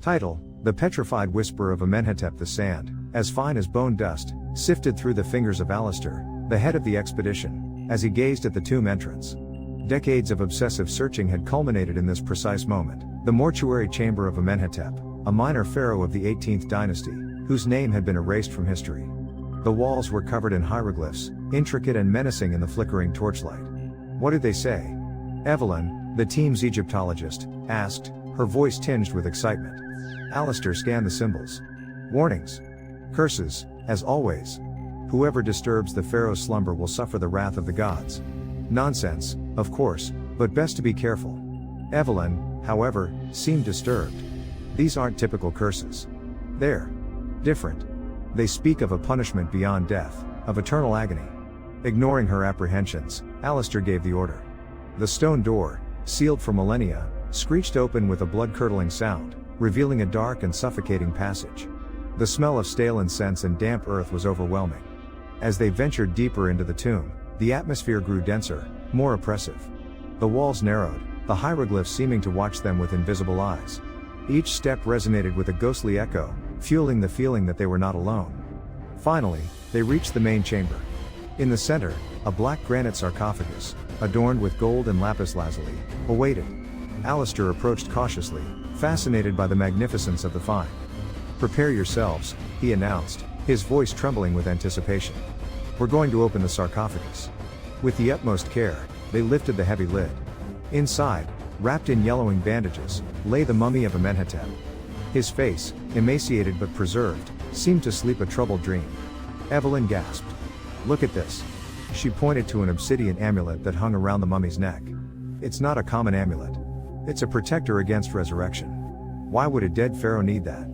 Title: The Petrified Whisper of Amenhotep. The sand, as fine as bone dust, sifted through the fingers of Alistair, the head of the expedition, as he gazed at the tomb entrance. Decades of obsessive searching had culminated in this precise moment. The mortuary chamber of Amenhotep, a minor pharaoh of the 18th dynasty, whose name had been erased from history. The walls were covered in hieroglyphs, intricate and menacing in the flickering torchlight. What did they say? Evelyn, the team's Egyptologist, asked, her voice tinged with excitement. Alistair scanned the symbols. Warnings. Curses, as always. Whoever disturbs the pharaoh's slumber will suffer the wrath of the gods. Nonsense, of course, but best to be careful. Evelyn, however, seemed disturbed. These aren't typical curses. They're different. They speak of a punishment beyond death, of eternal agony. Ignoring her apprehensions, Alistair gave the order. The stone door, sealed for millennia, screeched open with a blood-curdling sound, revealing a dark and suffocating passage. The smell of stale incense and damp earth was overwhelming. As they ventured deeper into the tomb, the atmosphere grew denser, more oppressive. The walls narrowed, the hieroglyphs seeming to watch them with invisible eyes. Each step resonated with a ghostly echo, fueling the feeling that they were not alone. Finally, they reached the main chamber. In the center, a black granite sarcophagus, adorned with gold and lapis lazuli, awaited. Alistair approached cautiously, fascinated by the magnificence of the find. "Prepare yourselves," he announced, his voice trembling with anticipation. "We're going to open the sarcophagus." With the utmost care, they lifted the heavy lid. Inside, wrapped in yellowing bandages, lay the mummy of Amenhotep. His face, emaciated but preserved, seemed to sleep a troubled dream. Evelyn gasped. "Look at this." She pointed to an obsidian amulet that hung around the mummy's neck. "It's not a common amulet. It's a protector against resurrection. Why would a dead pharaoh need that?"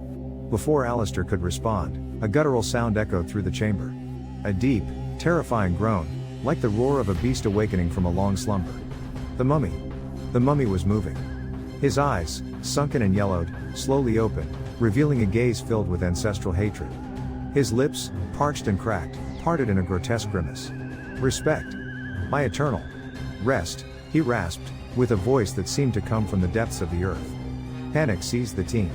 Before Alistair could respond, a guttural sound echoed through the chamber. A deep, terrifying groan, like the roar of a beast awakening from a long slumber. The mummy. The mummy was moving. His eyes, sunken and yellowed, slowly opened, revealing a gaze filled with ancestral hatred. His lips, parched and cracked, parted in a grotesque grimace. "Respect. My eternal rest," he rasped, with a voice that seemed to come from the depths of the earth. Panic seized the team.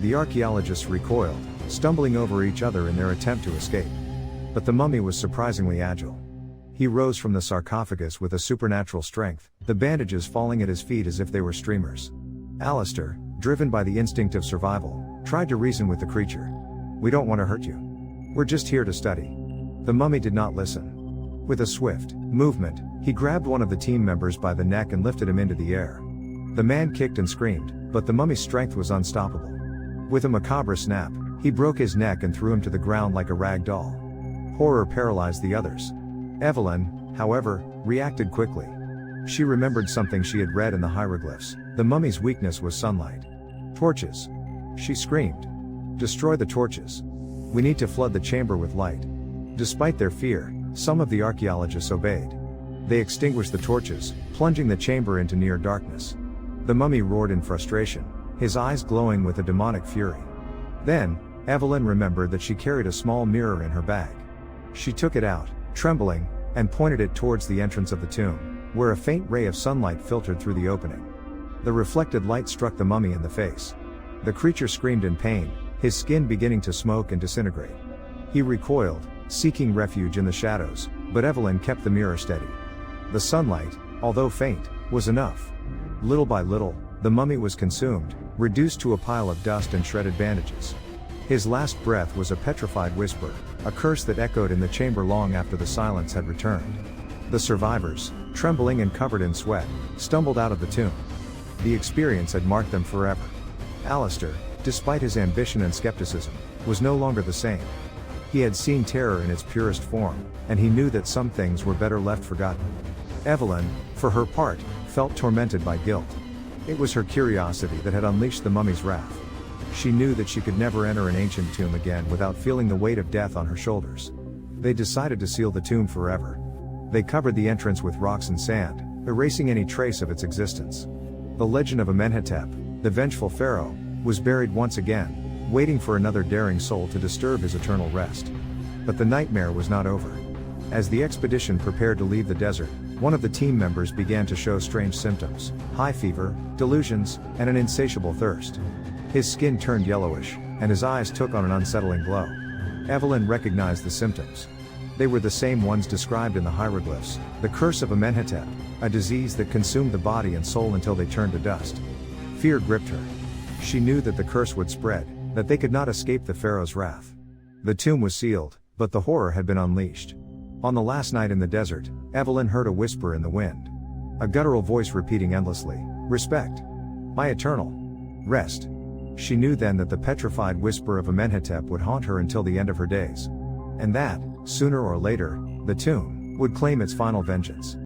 The archaeologists recoiled, stumbling over each other in their attempt to escape. But the mummy was surprisingly agile. He rose from the sarcophagus with a supernatural strength, the bandages falling at his feet as if they were streamers. Alistair, driven by the instinct of survival, tried to reason with the creature. "We don't want to hurt you. We're just here to study." The mummy did not listen. With a swift movement, he grabbed one of the team members by the neck and lifted him into the air. The man kicked and screamed, but the mummy's strength was unstoppable. With a macabre snap, he broke his neck and threw him to the ground like a rag doll. Horror paralyzed the others. Evelyn, however, reacted quickly. She remembered something she had read in the hieroglyphs. The mummy's weakness was sunlight. "Torches!" she screamed. "Destroy the torches. We need to flood the chamber with light." Despite their fear, some of the archaeologists obeyed. They extinguished the torches, plunging the chamber into near darkness. The mummy roared in frustration, his eyes glowing with a demonic fury. Then, Evelyn remembered that she carried a small mirror in her bag. She took it out, trembling, and pointed it towards the entrance of the tomb, where a faint ray of sunlight filtered through the opening. The reflected light struck the mummy in the face. The creature screamed in pain, his skin beginning to smoke and disintegrate. He recoiled, seeking refuge in the shadows, but Evelyn kept the mirror steady. The sunlight, although faint, was enough. Little by little, the mummy was consumed, reduced to a pile of dust and shredded bandages. His last breath was a petrified whisper, a curse that echoed in the chamber long after the silence had returned. The survivors, trembling and covered in sweat, stumbled out of the tomb. The experience had marked them forever. Alistair, despite his ambition and skepticism, was no longer the same. He had seen terror in its purest form, and he knew that some things were better left forgotten. Evelyn, for her part, felt tormented by guilt. It was her curiosity that had unleashed the mummy's wrath. She knew that she could never enter an ancient tomb again without feeling the weight of death on her shoulders. They decided to seal the tomb forever. They covered the entrance with rocks and sand, erasing any trace of its existence. The legend of Amenhotep, the vengeful pharaoh, was buried once again, waiting for another daring soul to disturb his eternal rest. But the nightmare was not over. As the expedition prepared to leave the desert, One of the team members began to show strange symptoms: high fever, delusions, and an insatiable thirst. His skin turned yellowish, and his eyes took on an unsettling glow. Evelyn recognized the symptoms. They were the same ones described in the hieroglyphs: the curse of Amenhotep, a disease that consumed the body and soul until they turned to dust. Fear gripped her. She knew that the curse would spread, that they could not escape the pharaoh's wrath. The tomb was sealed, but the horror had been unleashed. On the last night in the desert, Evelyn heard a whisper in the wind. A guttural voice repeating endlessly, "Respect. My eternal rest." She knew then that the petrified whisper of Amenhotep would haunt her until the end of her days. And that, sooner or later, the tomb would claim its final vengeance.